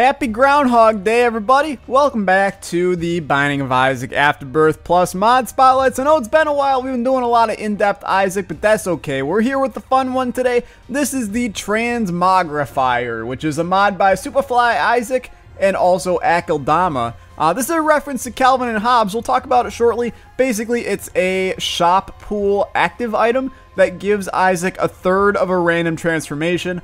Happy Groundhog Day, everybody! Welcome back to the Binding of Isaac Afterbirth Plus mod spotlights. I know it's been a while, we've been doing a lot of in-depth Isaac, but that's okay. We're here with the fun one today. This is the Transmogrifier, which is a mod by Superfly Isaac and also Akeldama. This is a reference to Calvin and Hobbes. We'll talk about it shortly. Basically, it's a shop pool active item that gives Isaac a third of a random transformation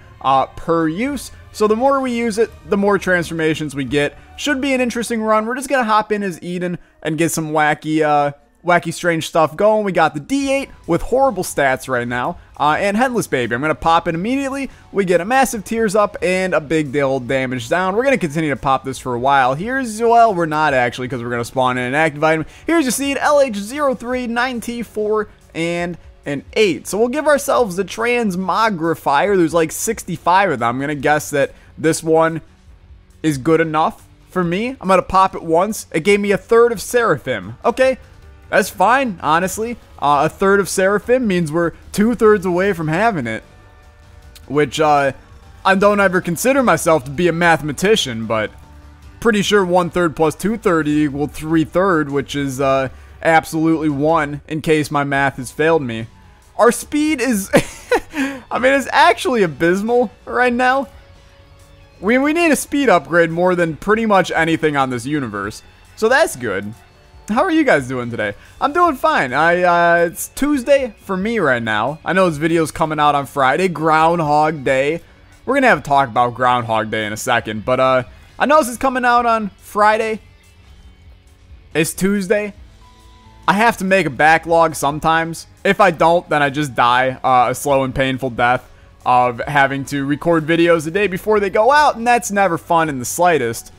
per use. So the more we use it, the more transformations we get. Should be an interesting run. We're just going to hop in as Eden and get some wacky strange stuff going. We got the D8 with horrible stats right now. And Headless Baby. I'm going to pop in immediately. We get a massive tears up and a big deal damage down. We're going to continue to pop this for a while. Here's, well, we're not actually because we're going to spawn in an active item. Here's your seed, LH03, 9T4, and an 8. So we'll give ourselves the Transmogrifier. There's like 65 of them. I'm going to guess that this one is good enough for me. I'm going to pop it once. It gave me a third of Seraphim. Okay, that's fine, honestly. A third of Seraphim means we're 2/3 away from having it. Which, I don't ever consider myself to be a mathematician, but pretty sure 1/3 plus 2/3 equal 3/3, which is, absolutely 1 in case my math has failed me. Our speed is, I mean, it's actually abysmal right now. We need a speed upgrade more than pretty much anything on this universe. So that's good. How are you guys doing today? I'm doing fine. It's Tuesday for me right now. I know this video's coming out on Friday, Groundhog Day. We're going to have a talk about Groundhog Day in a second. But I know this is coming out on Friday. It's Tuesday. I have to make a backlog sometimes. If I don't, then I just die a slow and painful death of having to record videos the day before they go out, and that's never fun in the slightest.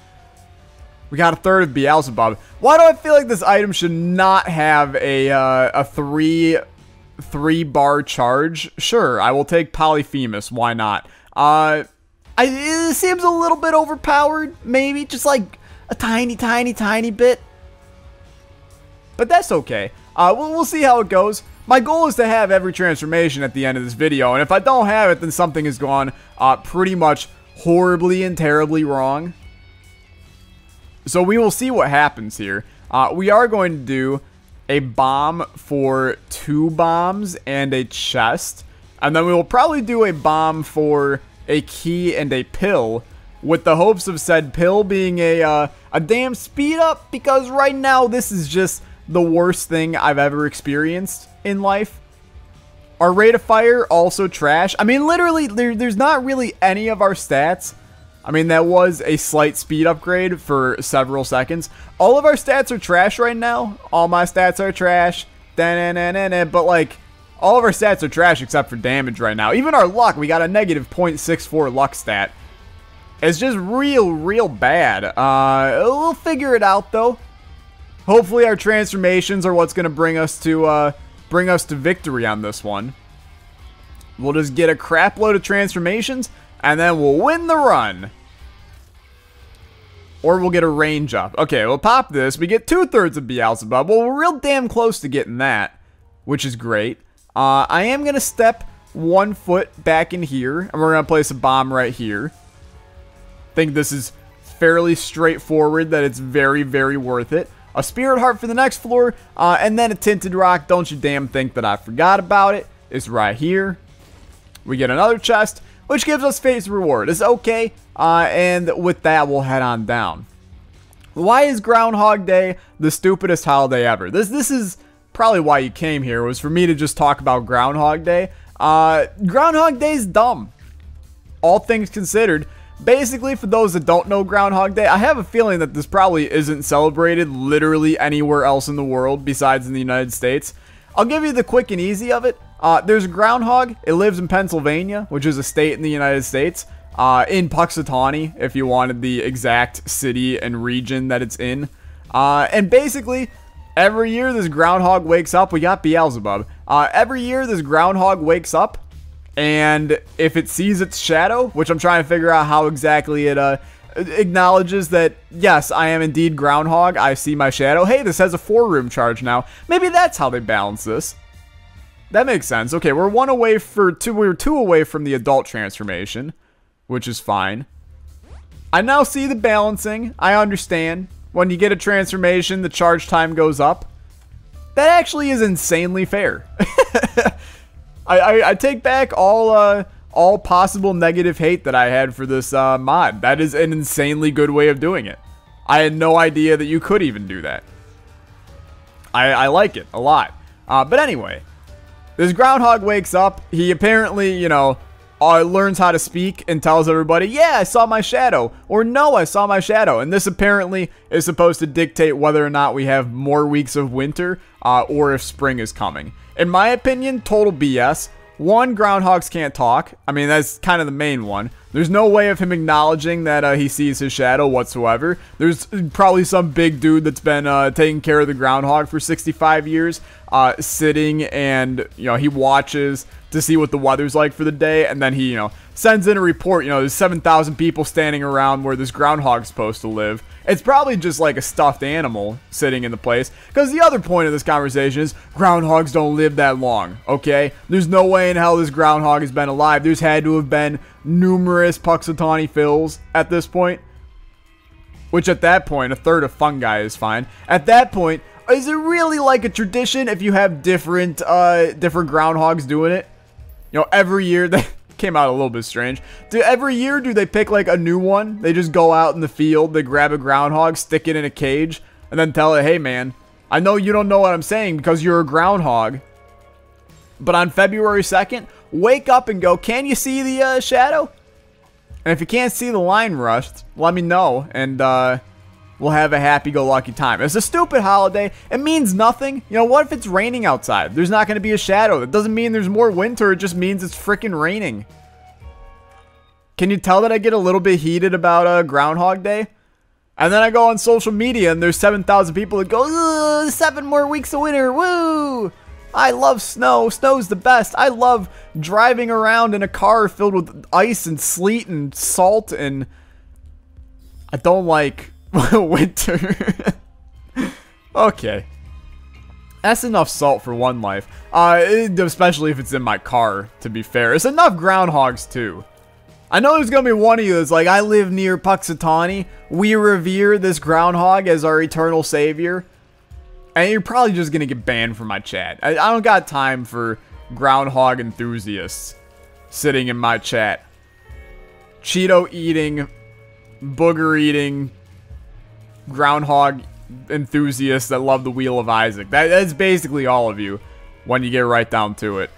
We got a third of Beelzebub. Why do I feel like this item should not have a three bar charge? Sure, I will take Polyphemus. Why not? It seems a little bit overpowered, maybe just like a tiny bit. But that's okay. We'll see how it goes. My goal is to have every transformation at the end of this video. And if I don't have it, then something has gone pretty much horribly and terribly wrong. So we will see what happens here. We are going to do a bomb for 2 bombs and a chest. And then we will probably do a bomb for a key and a pill, with the hopes of said pill being a damn speed up, because right now this is just the worst thing I've ever experienced in life. Our rate of fire also trash. I mean, literally, there's not really any of our stats. I mean, that was a slight speed upgrade for several seconds. All of our stats are trash right now. All my stats are trash. But, like, all of our stats are trash except for damage right now. Even our luck, we got a negative 0.64 luck stat. It's just real bad. We'll figure it out, though. Hopefully our transformations are what's going to bring us to victory on this one. We'll just get a crap load of transformations, and then we'll win the run. Or we'll get a range up. Okay, we'll pop this. We get 2/3 of Beelzebub. Well, we're real damn close to getting that, which is great. I am going to step 1 foot back in here, and we're going to place a bomb right here. I think this is fairly straightforward, that it's very worth it. A Spirit Heart for the next floor, and then a Tinted Rock. Don't you damn think that I forgot about it. It's right here. We get another chest, which gives us Fate's Reward. It's okay, and with that, we'll head on down. Why is Groundhog Day the stupidest holiday ever? This is probably why you came here, was for me to just talk about Groundhog Day. Groundhog Day is dumb, all things considered. Basically, for those that don't know Groundhog Day, I have a feeling that this probably isn't celebrated literally anywhere else in the world besides in the United States. I'll give you the quick and easy of it. There's a groundhog. It lives in Pennsylvania, which is a state in the United States. In Puxatawney, if you wanted the exact city and region that it's in. And basically, every year this groundhog wakes up. We got Beelzebub. Every year this groundhog wakes up, and if it sees its shadow, which I'm trying to figure out how exactly it acknowledges that, yes, I am indeed Groundhog, I see my shadow. Hey, this has a 4-room charge now. Maybe that's how they balance this. That makes sense. Okay, we're 1 away for 2. We were 2 away from the adult transformation, which is fine. I now see the balancing. I understand. When you get a transformation, the charge time goes up. That actually is insanely fair. I take back all possible negative hate that I had for this mod. That is an insanely good way of doing it. I had no idea that you could even do that. I like it a lot. But anyway, this Groundhog wakes up. He apparently, you know, learns how to speak and tells everybody, yeah, I saw my shadow, or no, I saw my shadow. And this apparently is supposed to dictate whether or not we have more weeks of winter or if spring is coming. In my opinion, total BS. One, groundhogs can't talk. I mean, that's kind of the main one. There's no way of him acknowledging that he sees his shadow whatsoever. There's probably some big dude that's been taking care of the groundhog for 65 years, sitting and, you know, he watches to see what the weather's like for the day, and then he, you know, sends in a report, you know, there's 7,000 people standing around where this groundhog's supposed to live. It's probably just like a stuffed animal sitting in the place, because the other point of this conversation is groundhogs don't live that long, okay? There's no way in hell this groundhog has been alive. There's had to have been numerous Puxatawny fills at this point, which at that point, a third of fungi is fine. At that point, is it really like a tradition if you have different groundhogs doing it? You know, every year, that came out a little bit strange. Every year, do they pick like a new one? They just go out in the field, they grab a groundhog, stick it in a cage, and then tell it, hey man, I know you don't know what I'm saying because you're a groundhog, but on February 2nd, wake up and go, can you see the shadow? And if you can't see the line rushed, let me know, and we'll have a happy-go-lucky time. It's a stupid holiday. It means nothing. You know, what if it's raining outside? There's not going to be a shadow. That doesn't mean there's more winter. It just means it's freaking raining. Can you tell that I get a little bit heated about Groundhog Day? And then I go on social media and there's 7,000 people that go, 7 more weeks of winter. Woo! I love snow. Snow's the best. I love driving around in a car filled with ice and sleet and salt, and I don't like winter. Okay, that's enough salt for one life, especially if it's in my car, to be fair. It's enough groundhogs too. I know there's gonna be one of you that's like, I live near Puxatawny, we revere this groundhog as our eternal savior, and you're probably just gonna get banned from my chat. I don't got time for groundhog enthusiasts sitting in my chat. Cheeto eating, booger eating groundhog enthusiasts that love the Wheel of Isaac. That's basically all of you when you get right down to it.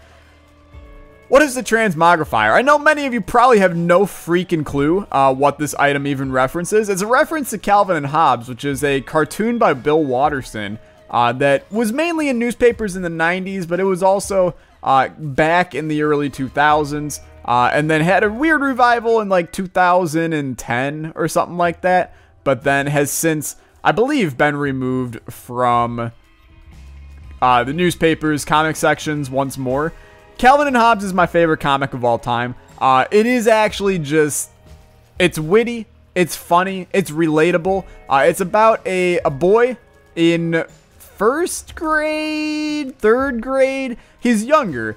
What is the Transmogrifier? I know many of you probably have no freaking clue what this item even references. It's a reference to Calvin and Hobbes, which is a cartoon by Bill Watterson that was mainly in newspapers in the 90s, but it was also back in the early 2000s, and then had a weird revival in like 2010 or something like that, but then has since, I believe, been removed from the newspapers, comic sections once more. Calvin and Hobbes is my favorite comic of all time. It is actually just, it's witty, it's funny, it's relatable. It's about a boy in first grade, third grade, he's younger,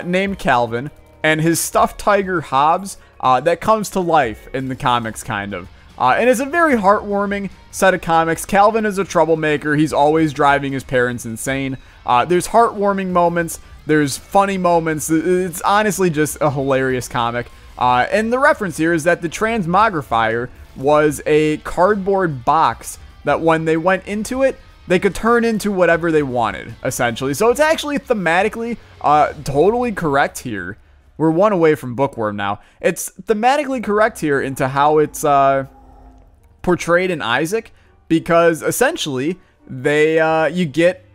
named Calvin, and his stuffed tiger Hobbes that comes to life in the comics, kind of. And it's a very heartwarming set of comics. Calvin is a troublemaker. He's always driving his parents insane. There's heartwarming moments. There's funny moments. It's honestly just a hilarious comic. And the reference here is that the Transmogrifier was a cardboard box that when they went into it, they could turn into whatever they wanted, essentially. So it's actually thematically totally correct here. We're one away from Bookworm now. It's thematically correct here into how it's portrayed in Isaac, because essentially you get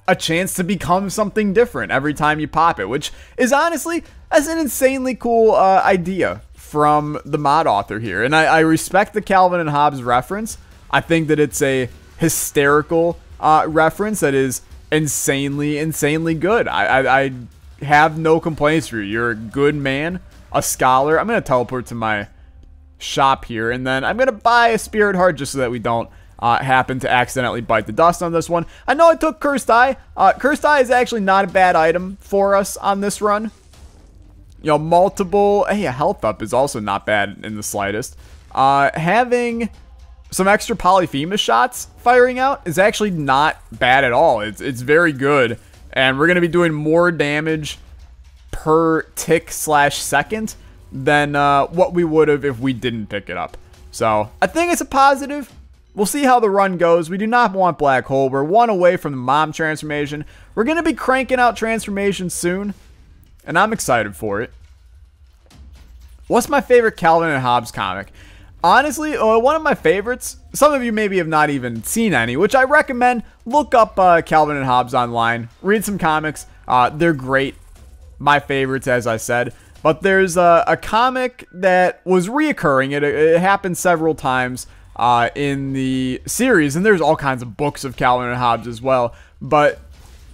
a chance to become something different every time you pop it, which is honestly, that's an insanely cool idea from the mod author here. And I respect the Calvin and Hobbes reference. I think that it's a hysterical reference that is insanely good. I have no complaints for you. You're a good man, a scholar. I'm going to teleport to my shop here, and then I'm going to buy a Spirit Heart just so that we don't happen to accidentally bite the dust on this one. I know I took Cursed Eye. Cursed Eye is actually not a bad item for us on this run. You know, multiple... Hey, a health up is also not bad in the slightest. having some extra Polyphemus shots firing out is actually not bad at all. It's very good, and we're going to be doing more damage per tick / second than what we would have if we didn't pick it up. So I think it's a positive. We'll see how the run goes. We do not want Black Hole. We're one away from the mom transformation. We're going to be cranking out transformations soon, and I'm excited for it. What's my favorite Calvin and Hobbes comic? Honestly, one of my favorites, some of you maybe have not even seen any, which I recommend. Look up Calvin and Hobbes online. Read some comics. They're great. My favorites, as I said. But there's a comic that was reoccurring. It happened several times in the series, and there's all kinds of books of Calvin and Hobbes as well. But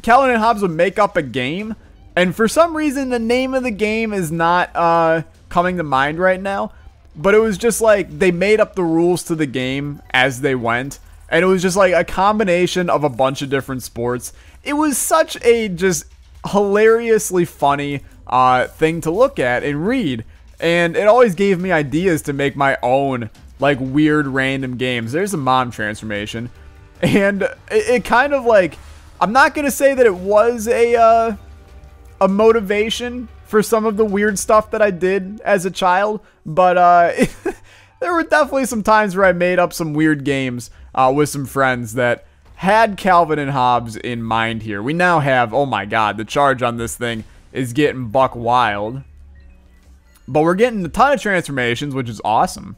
Calvin and Hobbes would make up a game, and for some reason the name of the game is not coming to mind right now. But it was just like they made up the rules to the game as they went, and it was just like a combination of a bunch of different sports. It was such a just hilariously funny thing to look at and read, and it always gave me ideas to make my own like weird random games. There's a mom transformation, and it kind of like, I'm not gonna say that it was a motivation for some of the weird stuff that I did as a child, but there were definitely some times where I made up some weird games with some friends that had Calvin and Hobbes in mind here. We now have, oh my god, the charge on this thing is getting buck wild. But we're getting a ton of transformations, which is awesome.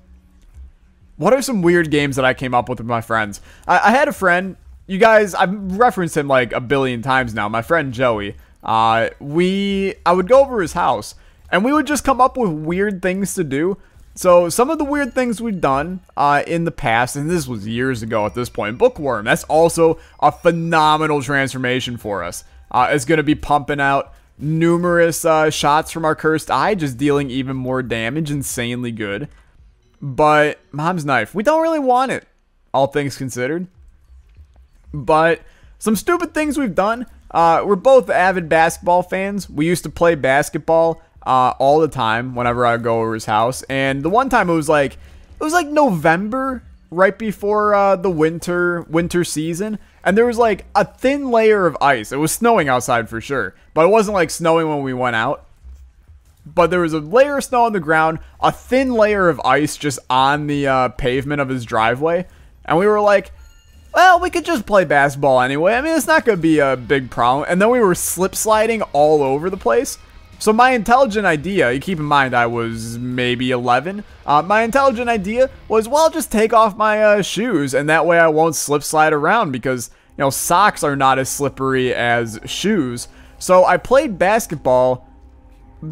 What are some weird games that I came up with my friends? I had a friend, you guys, I've referenced him like a billion times now, my friend Joey. I would go over his house, and we would just come up with weird things to do. So some of the weird things we've done in the past, and this was years ago at this point, Bookworm, that's also a phenomenal transformation for us. It's going to be pumping out numerous shots from our Cursed Eye, just dealing even more damage, insanely good. But Mom's Knife, we don't really want it, all things considered. But some stupid things we've done. We're both avid basketball fans. We used to play basketball all the time whenever I go over his house. And the one time it was like November, right before the winter season, and there was like a thin layer of ice. It was snowing outside for sure, but it wasn't like snowing when we went out. But there was a layer of snow on the ground, a thin layer of ice just on the pavement of his driveway, and we were like, well, we could just play basketball anyway. I mean, it's not going to be a big problem. And then we were slip sliding all over the place. So my intelligent idea, you keep in mind I was maybe 11. My intelligent idea was, well, just take off my shoes, and that way I won't slip slide around, because, you know, socks are not as slippery as shoes. So I played basketball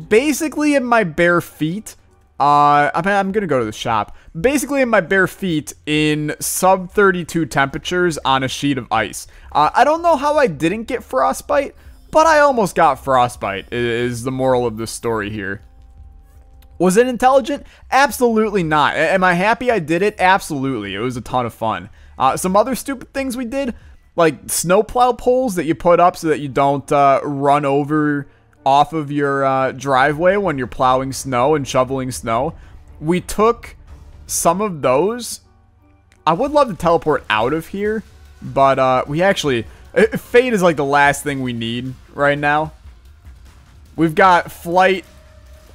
basically in my bare feet. I'm going to go to the shop. Basically in my bare feet in sub 32 temperatures on a sheet of ice. I don't know how I didn't get frostbite, but I almost got frostbite, is the moral of this story here. Was it intelligent? Absolutely not. Am I happy I did it? Absolutely. It was a ton of fun. Some other stupid things we did, like snowplow poles that you put up so that you don't run over off of your driveway when you're plowing snow and shoveling snow. We took some of those. I would love to teleport out of here, but we actually, fate is like the last thing we need right now. We've got flight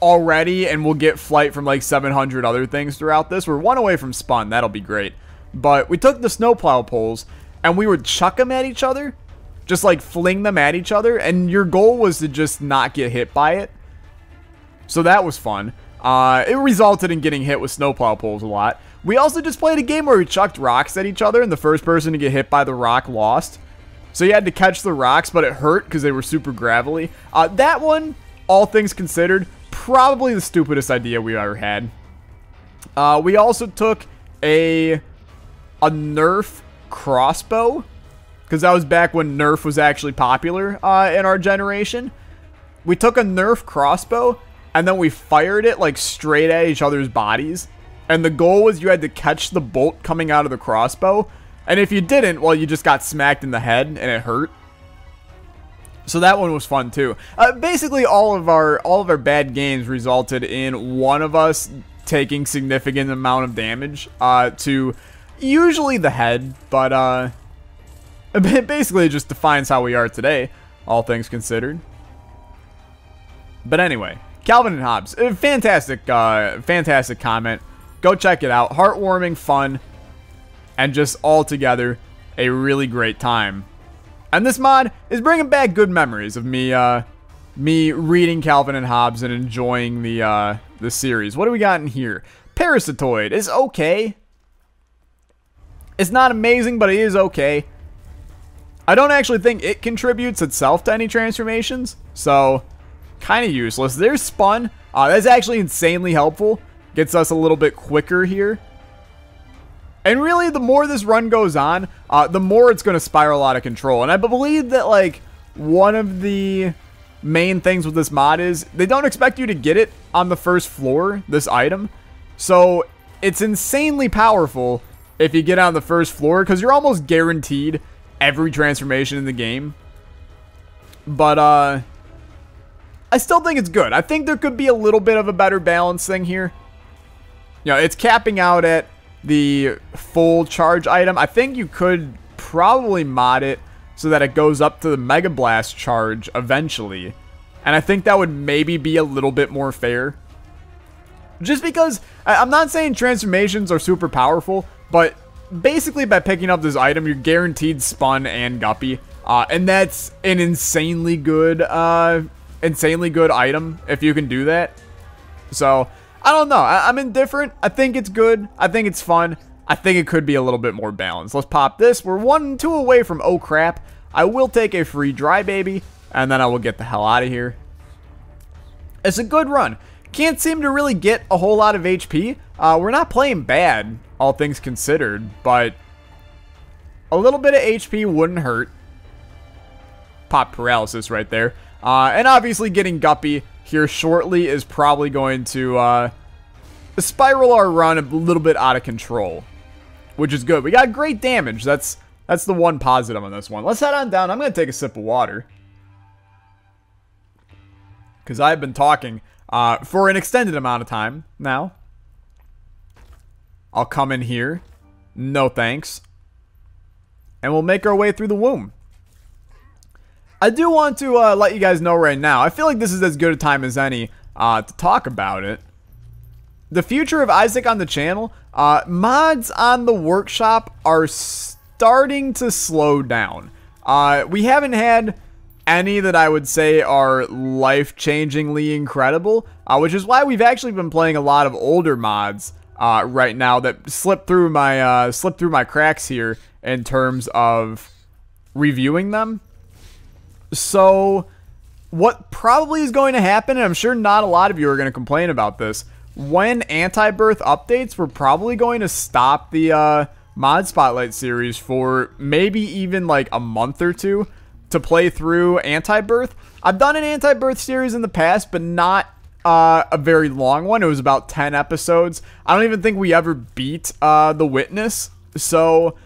already, and we'll get flight from like 700 other things throughout this. We're one away from spun. That'll be great. But we took the snowplow poles, and we would chuck them at each other. Just like fling them at each other, and your goal was to just not get hit by it. So that was fun. It resulted in getting hit with snowplow poles a lot. We also just played a game where we chucked rocks at each other, and the first person to get hit by the rock lost. So you had to catch the rocks, but it hurt because they were super gravelly. That one, all things considered, probably the stupidest idea we ever had. We also took a Nerf crossbow, because that was back when Nerf was actually popular in our generation. We took a Nerf crossbow, and then we fired it like straight at each other's bodies. And the goal was you had to catch the bolt coming out of the crossbow. And if you didn't, well, you just got smacked in the head, and it hurt. So that one was fun too. Basically, all of our bad games resulted in one of us taking significant amount of damage to usually the head, but basically it just defines how we are today, all things considered. But anyway, Calvin and Hobbes, fantastic comment. Go check it out. Heartwarming, fun, and just altogether a really great time. And this mod is bringing back good memories of me me reading Calvin and Hobbes and enjoying the series. What do we got in here? Parasitoid is okay. It's not amazing, but it is okay. I don't actually think it contributes itself to any transformations, so kind of useless. There's Spun. That's actually insanely helpful. Gets us a little bit quicker here. And really, the more this run goes on, the more it's going to spiral out of control. And I believe that, like, one of the main things with this mod is they don't expect you to get it on the first floor, this item. So it's insanely powerful if you get on the first floor, because you're almost guaranteed every transformation in the game. But I still think it's good. I think there could be a little bit of a better balance thing here. You know, it's capping out at the full charge item. I think you could probably mod it so that it goes up to the Mega Blast charge eventually. And I think that would maybe be a little bit more fair. Just because, I'm not saying transformations are super powerful, but basically by picking up this item, you're guaranteed Spun and Guppy. And that's an insanely good item if you can do that. So, I don't know. I'm indifferent. I think it's good. I think it's fun. I think it could be a little bit more balanced. Let's pop this. We're 1-2 away from oh crap. I will take a free dry baby, and then I will get the hell out of here. It's a good run. Can't seem to really get a whole lot of HP. We're not playing bad, all things considered, but a little bit of HP wouldn't hurt. Pop paralysis right there. And obviously getting Guppy here shortly is probably going to spiral our run a little bit out of control, which is good. We got great damage. That's the one positive on this one. Let's head on down. I'm going to take a sip of water, because I've been talking for an extended amount of time now. I'll come in here. No thanks. And we'll make our way through the womb. I do want to let you guys know right now, I feel like this is as good a time as any to talk about it. The future of Isaac on the channel, mods on the workshop are starting to slow down. We haven't had any that I would say are life-changingly incredible, which is why we've actually been playing a lot of older mods right now that slip through my cracks here in terms of reviewing them. So what probably is going to happen, and I'm sure not a lot of you are going to complain about this, when Anti-Birth updates, we're probably going to stop the Mod Spotlight series for maybe even like a month or two to play through Anti-Birth. I've done an Anti-Birth series in the past, but not a very long one. It was about 10 episodes. I don't even think we ever beat The Witness. So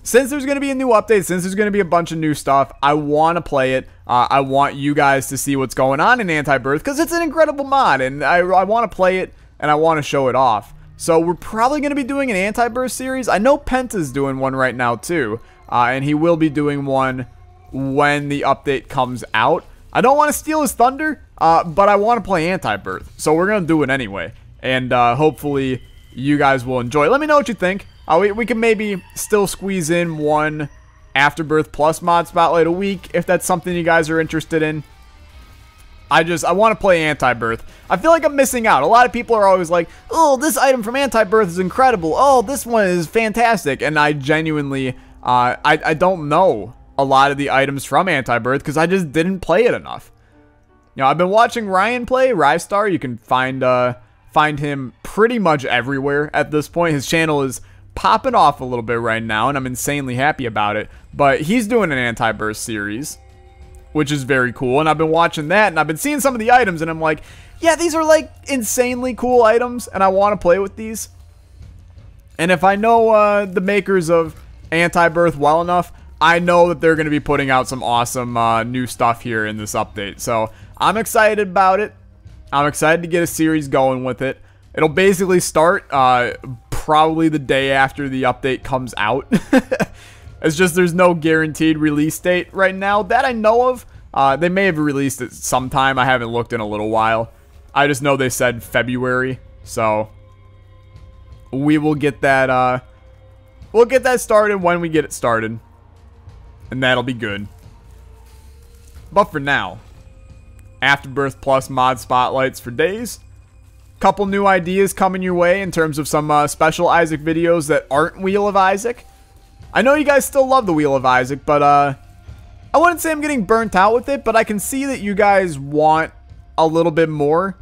since there's going to be a new update, since there's going to be a bunch of new stuff, I want to play it. I want you guys to see what's going on in Anti-Birth, because it's an incredible mod, and I want to play it, and I want to show it off. So we're probably going to be doing an Anti-Birth series. I know Penta's doing one right now too, and he will be doing one when the update comes out. I don't want to steal his thunder, but I want to play Anti-Birth, so we're going to do it anyway, and hopefully you guys will enjoy. Let me know what you think. We can maybe still squeeze in one Afterbirth plus mod spotlight a week if that's something you guys are interested in. I want to play Anti-Birth. I feel like I'm missing out. A lot of people are always like, oh, this item from Anti-Birth is incredible. Oh, this one is fantastic. And I genuinely, I don't know a lot of the items from Anti-Birth because I just didn't play it enough. You know, I've been watching Ryan play, Rystar. You can find him pretty much everywhere at this point. His channel is popping off a little bit right now, and I'm insanely happy about it. But he's doing an Anti-Birth series, which is very cool, and I've been watching that, and I've been seeing some of the items, and I'm like, yeah, these are like insanely cool items, and I want to play with these. And if I know the makers of Anti-Birth well enough, I know that they're going to be putting out some awesome new stuff here in this update. So I'm excited about it. I'm excited to get a series going with it. It'll basically start probably the day after the update comes out. It's just there's no guaranteed release date right now that I know of. They may have released it sometime. I haven't looked in a little while. I just know they said February, so we will get that. We'll get that started when we get it started, and that'll be good. But for now, Afterbirth Plus mod spotlights for days. Couple new ideas coming your way in terms of some special Isaac videos that aren't Wheel of Isaac. I know you guys still love the Wheel of Isaac, but I wouldn't say I'm getting burnt out with it, but I can see that you guys want a little bit more.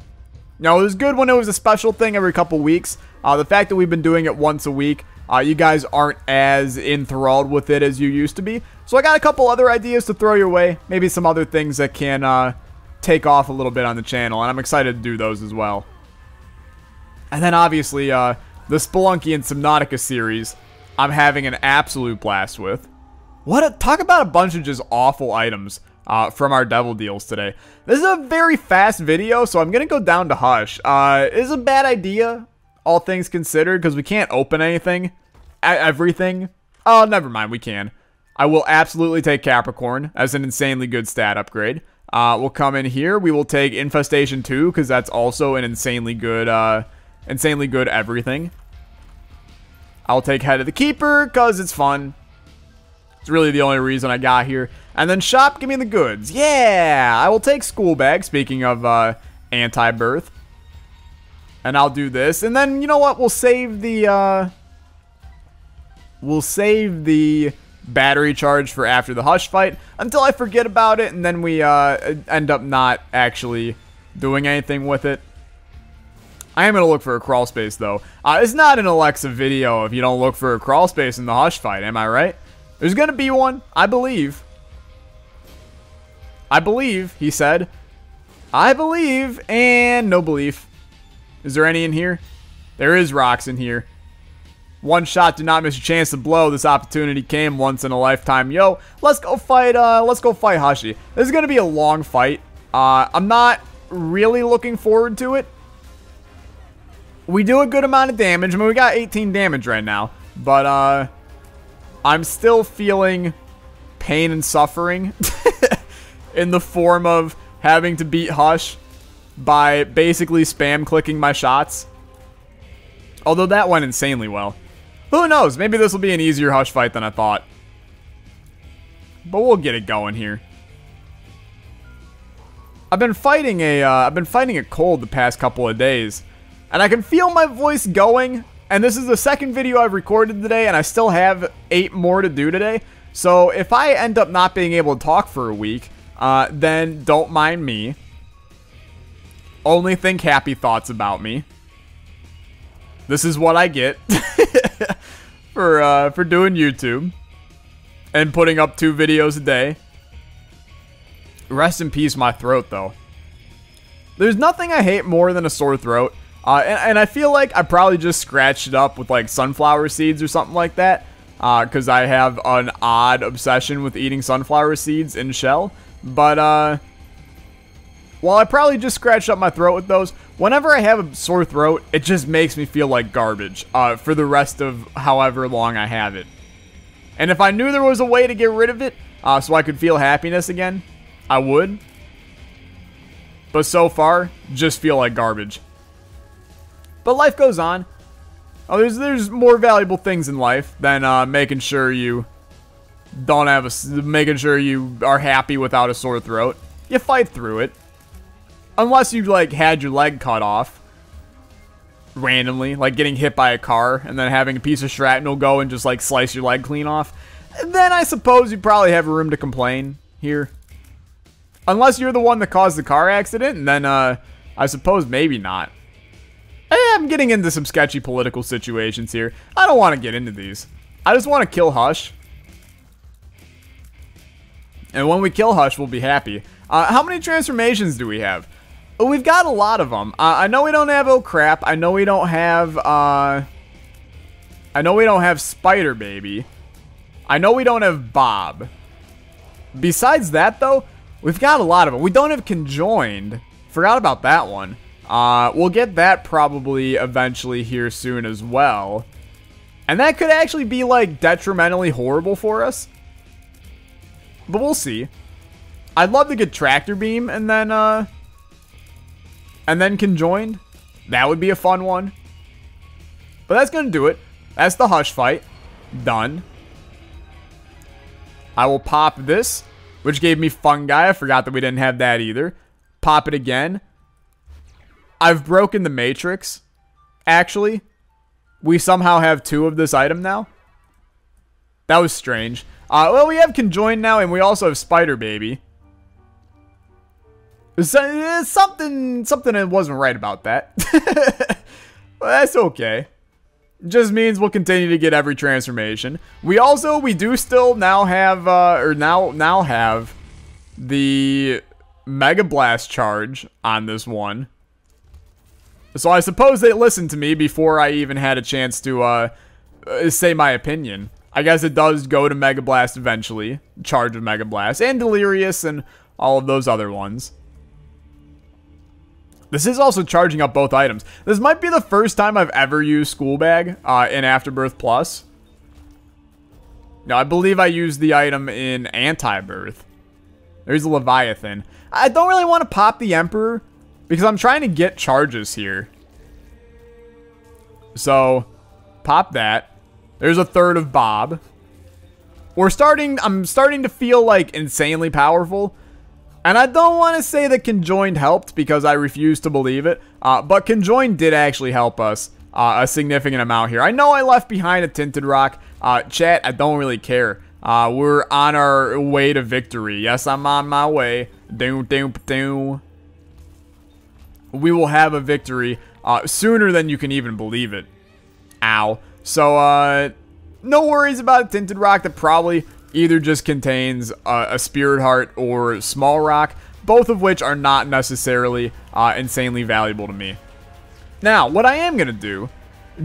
You know, it was good when it was a special thing every couple weeks. The fact that we've been doing it once a week, you guys aren't as enthralled with it as you used to be. So I got a couple other ideas to throw your way. Maybe some other things that can take off a little bit on the channel, and I'm excited to do those as well. And then obviously, the Spelunky and Subnautica series, I'm having an absolute blast with. Talk about a bunch of just awful items from our devil deals today. This is a very fast video, so I'm going to go down to Hush. It is a bad idea, all things considered, because we can't open anything. Everything. Oh, never mind, we can. I will absolutely take Capricorn as an insanely good stat upgrade. We'll come in here. We will take Infestation 2, because that's also an insanely good everything. I'll take Head of the Keeper, because it's fun. It's really the only reason I got here. And then Shop, give me the goods. Yeah! I will take School Bag, speaking of Anti-Birth. And I'll do this. And then, you know what? We'll save the battery charge for after the Hush fight until I forget about it, and then we end up not actually doing anything with it. I am going to look for a crawl space, though. It's not an Alexa video if you don't look for a crawl space in the Hush fight, am I right? There's going to be one, I believe. I believe, he said. I believe, and no belief. Is there any in here? There is rocks in here. One shot, do not miss a chance to blow. This opportunity came once in a lifetime. Yo, let's go fight Hushy. This is going to be a long fight. I'm not really looking forward to it. We do a good amount of damage. I mean, we got 18 damage right now. But, I'm still feeling pain and suffering in the form of having to beat Hush by basically spam clicking my shots. Although that went insanely well. Who knows? Maybe this will be an easier Hush fight than I thought. But we'll get it going here. I've been fighting a cold the past couple of days, and I can feel my voice going. And this is the second video I've recorded today, and I still have 8 more to do today. So if I end up not being able to talk for a week, then don't mind me. Only think happy thoughts about me. This is what I get for doing YouTube and putting up 2 videos a day. Rest in peace, my throat, though. There's nothing I hate more than a sore throat. And I feel like I probably just scratched it up with like sunflower seeds or something like that. Because I have an odd obsession with eating sunflower seeds in shell. But while I probably just scratched up my throat with those, whenever I have a sore throat, it just makes me feel like garbage for the rest of however long I have it. And if I knew there was a way to get rid of it so I could feel happiness again, I would. But so far, just feel like garbage. But life goes on. Oh, there's more valuable things in life than making sure you are happy without a sore throat. You fight through it. Unless you like had your leg cut off randomly, like getting hit by a car and then having a piece of shrapnel go and just like slice your leg clean off. Then I suppose you probably have room to complain here. Unless you're the one that caused the car accident, and then I suppose maybe not. I'm getting into some sketchy political situations here. I don't want to get into these. I just want to kill Hush. And when we kill Hush, we'll be happy. How many transformations do we have? We've got a lot of them. I know we don't have Oh Crap. I know we don't have Spider Baby. I know we don't have Bob. Besides that, though, we've got a lot of them. We don't have Conjoined. Forgot about that one. We'll get that probably eventually here soon as well. And that could actually be, like, detrimentally horrible for us. But we'll see. I'd love to get Tractor Beam and then Conjoined. That would be a fun one. But that's going to do it. That's the Hush Fight. Done. I will pop this, which gave me Fungi. I forgot that we didn't have that either. Pop it again. I've broken the Matrix, actually. We somehow have 2 of this item now. That was strange. Well, we have Conjoined now, and we also have Spider Baby. Something that wasn't right about that. Well, that's okay. Just means we'll continue to get every transformation. We do still now have, now have the Mega Blast charge on this one. So I suppose they listened to me before I even had a chance to say my opinion. I guess it does go to Mega Blast eventually. Charge of Mega Blast. And Delirious and all of those other ones. This is also charging up both items. This might be the first time I've ever used School Bag in Afterbirth Plus. No, I believe I used the item in Anti-Birth. There's a Leviathan. I don't really want to pop the Emperor because I'm trying to get charges here. So, pop that. There's a third of Bob. I'm starting to feel like insanely powerful. And I don't want to say that Conjoined helped because I refuse to believe it. But Conjoined did actually help us a significant amount here. I know I left behind a Tinted Rock. Chat, I don't really care. We're on our way to victory. Yes, I'm on my way. Doom, doom, doom. We will have a victory sooner than you can even believe it. Ow. So, no worries about a Tinted Rock that probably either just contains a Spirit Heart or Small Rock, both of which are not necessarily insanely valuable to me. Now, what I am going to do,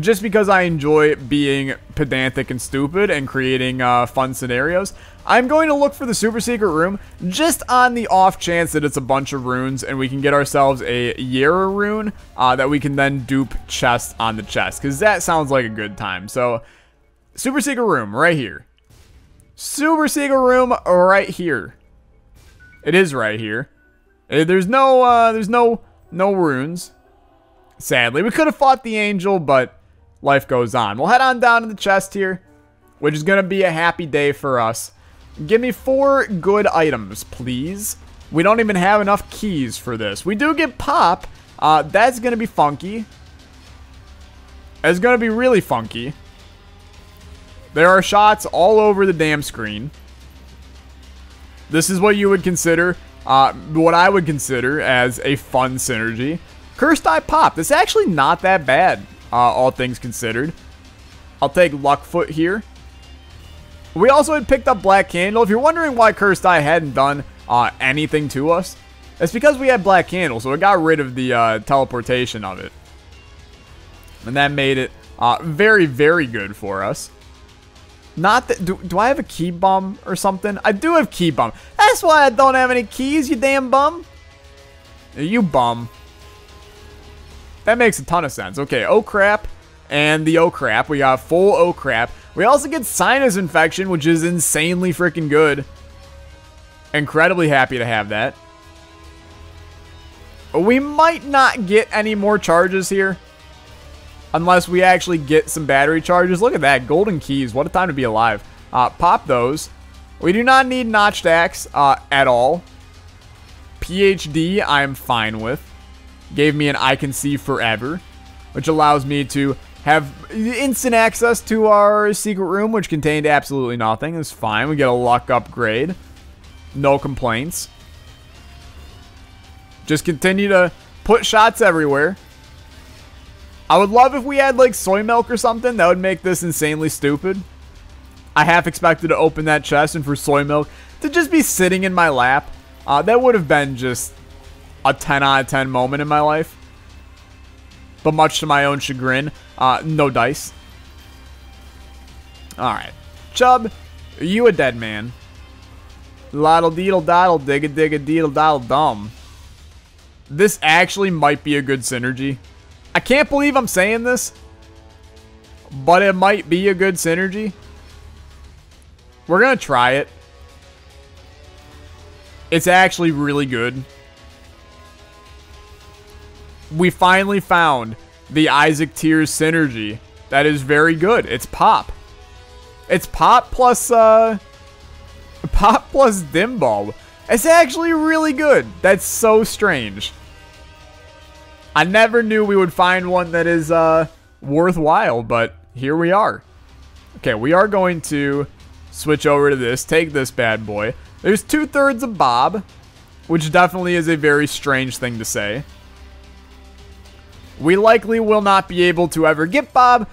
just because I enjoy being pedantic and stupid and creating fun scenarios, I'm going to look for the super secret room just on the off chance that it's a bunch of runes and we can get ourselves a Yera rune that we can then dupe chest on the chest, because that sounds like a good time. So, super secret room right here. Super secret room right here. It is right here. There's no runes. Sadly, we could have fought the angel, but life goes on. We'll head on down to the chest here, which is going to be a happy day for us. Give me 4 good items, please. We don't even have enough keys for this. We do get pop. That's going to be funky. It's going to be really funky. There are shots all over the damn screen. This is what you would consider, what I would consider as a fun synergy. Cursed Eye Pop. This is actually not that bad, all things considered. I'll take Luckfoot here. We also had picked up Black Candle. If you're wondering why Cursed Eye hadn't done anything to us, it's because we had Black Candle, so it got rid of the teleportation of it. And that made it very, very good for us. Not that, do I have a key bum or something? I do have key bum. That's why I don't have any keys, you damn bum. You bum. That makes a ton of sense. Okay, oh crap. And the oh crap. We got full oh crap. We also get sinus infection, which is insanely freaking good. Incredibly happy to have that. We might not get any more charges here. Unless we actually get some battery charges. Look at that. Golden keys. What a time to be alive. Pop those. We do not need Notched Axe at all. PhD I'm fine with. Gave me an I Can See Forever. Which allows me to have instant access to our secret room. Which contained absolutely nothing. It's fine. We get a luck upgrade. No complaints. Just continue to put shots everywhere. I would love if we had like soy milk or something. That would make this insanely stupid. I half expected to open that chest and for soy milk to just be sitting in my lap. That would have been just a 10 out of 10 moment in my life. But much to my own chagrin, no dice. Alright. Chub, you a dead man. Loddle deedle doddle digga digga deedle doddle dum. This actually might be a good synergy. I can't believe I'm saying this, but it might be a good synergy. We're going to try it. It's actually really good. We finally found the Isaac Tears synergy. That is very good. It's Pop. It's Pop plus Dim Bulb. It's actually really good. That's so strange. I never knew we would find one that is worthwhile, but here we are. Okay, we are going to switch over to this. Take this bad boy. There's 2/3 of Bob, which definitely is a very strange thing to say. We likely will not be able to ever get Bob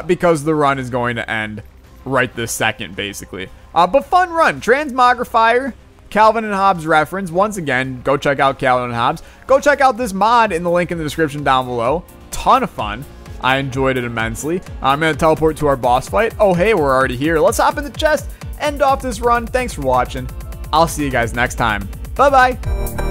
because the run is going to end right this second, basically. But fun run. Transmogrifier, Calvin and Hobbes reference. Once again, go check out Calvin and Hobbes. Go check out this mod in the link in the description down below. Ton of fun. I enjoyed it immensely. I'm going to teleport to our boss fight. Oh, hey, we're already here. Let's hop in the chest, end off this run. Thanks for watching. I'll see you guys next time. Bye-bye.